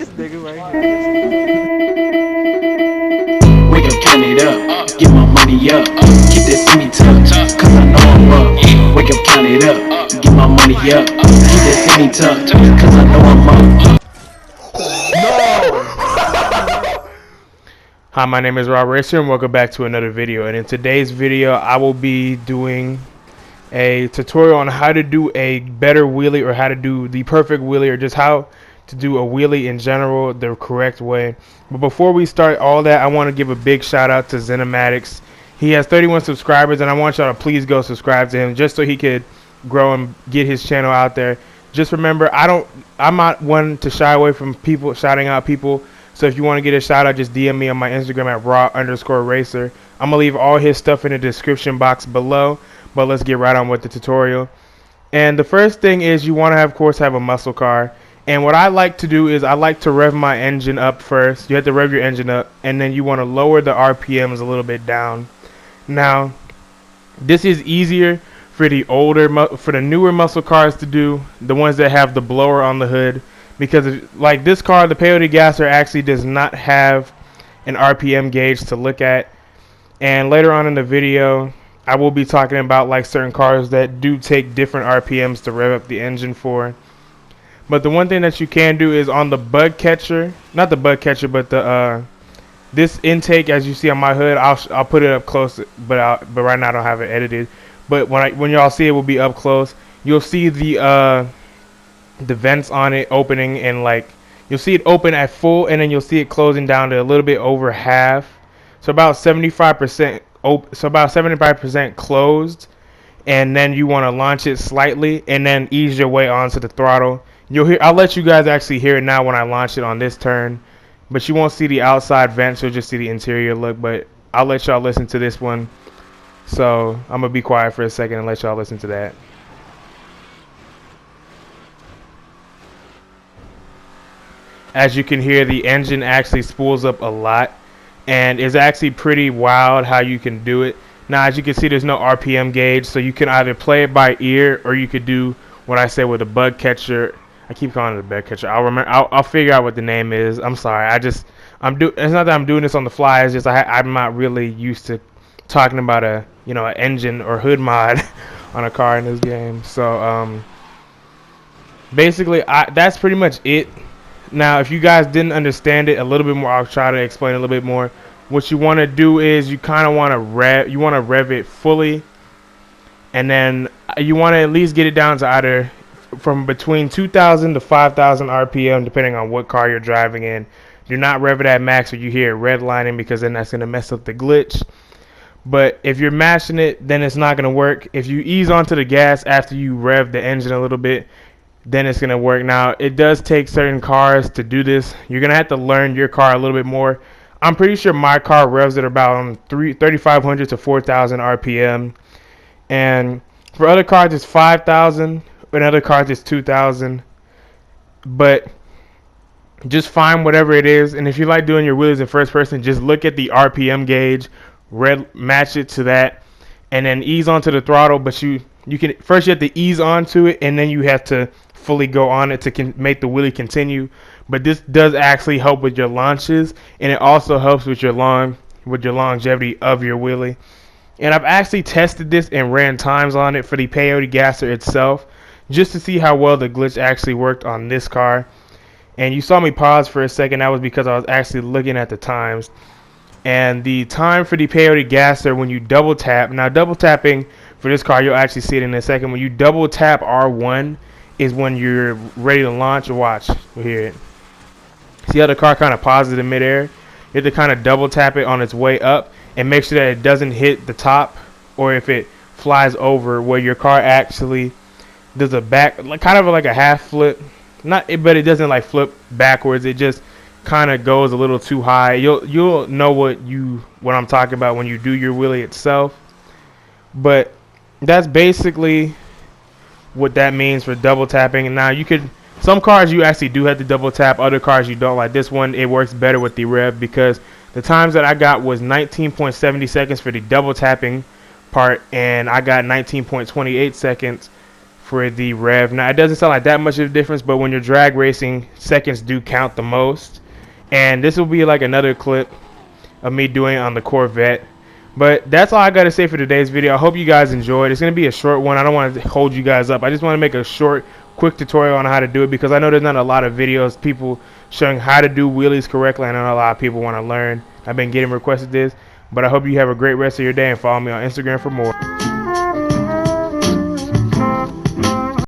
This nigga right here. Wake up, count it up, get my money up, keep that semi tucked, cause I know I'm up. Wake up, count it up, get my money up, keep that semi tucked, cause I know I'm up. Hi, my name is Rob Racer and welcome back to another video. And in today's video, I will be doing a tutorial on how to do a better wheelie, or how to do the perfect wheelie, or just how to do a wheelie in general the correct way. But before we start all that, I want to give a big shout out to Zenomatics. He has 31 subscribers, and I want y'all to please go subscribe to him just so he could grow and get his channel out there. Just remember, I'm not one to shy away from people shouting out people. So if you want to get a shout out, just DM me on my Instagram at raw_racer. I'm gonna leave all his stuff in the description box below. But let's get right on with the tutorial. And the first thing is you want to, of course, have a muscle car. And what I like to do is I like to rev my engine up first. You have to rev your engine up, and then you want to lower the RPMs a little bit down. Now, this is easier for the newer muscle cars to do, the ones that have the blower on the hood, because like this car, the peyote gasser actually does not have an RPM gauge to look at. And later on in the video, I will be talking about like certain cars that do take different RPMs to rev up the engine for. But the one thing that you can do is on the bug catcher, not the bug catcher, but the this intake, as you see on my hood, I'll put it up close, but right now I don't have it edited. But when y'all see it, will be up close. You'll see the vents on it opening, and like you'll see it open at full, and then you'll see it closing down to a little bit over half. So about 75%. So about 75% closed, and then you want to launch it slightly and then ease your way onto the throttle. I'll let you guys actually hear it now when I launch it on this turn, but you won't see the outside vents, you'll just see the interior look. But I'll let y'all listen to this one, so I'm gonna be quiet for a second and let y'all listen to that. As you can hear, the engine actually spools up a lot, and it's actually pretty wild how you can do it. Now, as you can see, there's no RPM gauge, so you can either play it by ear, or you could do what I say with a bug catcher. I keep calling it a bug catcher. I'll figure out what the name is. I'm sorry. It's not that I'm doing this on the fly. It's just I'm not really used to talking about an engine or hood mod on a car in this game. So basically, that's pretty much it. Now, if you guys didn't understand it a little bit more, I'll try to explain a little bit more. What you want to do is you kind of want to rev it fully, and then you want to at least get it down to either from between 2,000 to 5,000 RPM, depending on what car you're driving in. Do not rev it at max, or you hear it redlining, because then that's going to mess up the glitch. But if you're mashing it, then it's not going to work. If you ease onto the gas after you rev the engine a little bit, then it's going to work. Now, it does take certain cars to do this. You're going to have to learn your car a little bit more. I'm pretty sure my car revs at about 3,500 to 4,000 RPM. And for other cars, it's 5,000. And other cars, it's 2,000. But just find whatever it is. And if you like doing your wheelies in first person, just look at the RPM gauge, match it to that, and then ease onto the throttle. But you can first, you have to ease onto it, and then you have to fully go on it to make the wheelie continue. But this does actually help with your launches, and it also helps with your longevity of your wheelie. And I've actually tested this and ran times on it for the peyote gasser itself, just to see how well the glitch actually worked on this car. And you saw me pause for a second. That was because I was actually looking at the times. And the time for the peyote gasser, when you double tap, now double tapping for this car, you'll actually see it in a second. When you double tap R1 is when you're ready to launch. Watch, you'll hear it. See how the car kind of pauses in midair? You have to kind of double tap it on its way up and make sure that it doesn't hit the top, or if it flies over, where your car actually does a kind of like a half flip. But it doesn't like flip backwards. It just kind of goes a little too high. You'll know what I'm talking about when you do your wheelie itself. But that's basically what that means for double tapping. And now some cars you actually do have to double tap, other cars you don't. Like this one, it works better with the rev, because the times that I got was 19.70 seconds for the double tapping part, and I got 19.28 seconds for the rev. Now, it doesn't sound like that much of a difference, but when you're drag racing, seconds do count the most. And this will be like another clip of me doing it on the Corvette. But that's all I got to say for today's video. I hope you guys enjoyed. It's going to be a short one. I don't want to hold you guys up. I just want to make a short, quick tutorial on how to do it, because I know there's not a lot of videos, people showing how to do wheelies correctly. I know a lot of people want to learn. I've been getting requested this. But I hope you have a great rest of your day, and follow me on Instagram for more.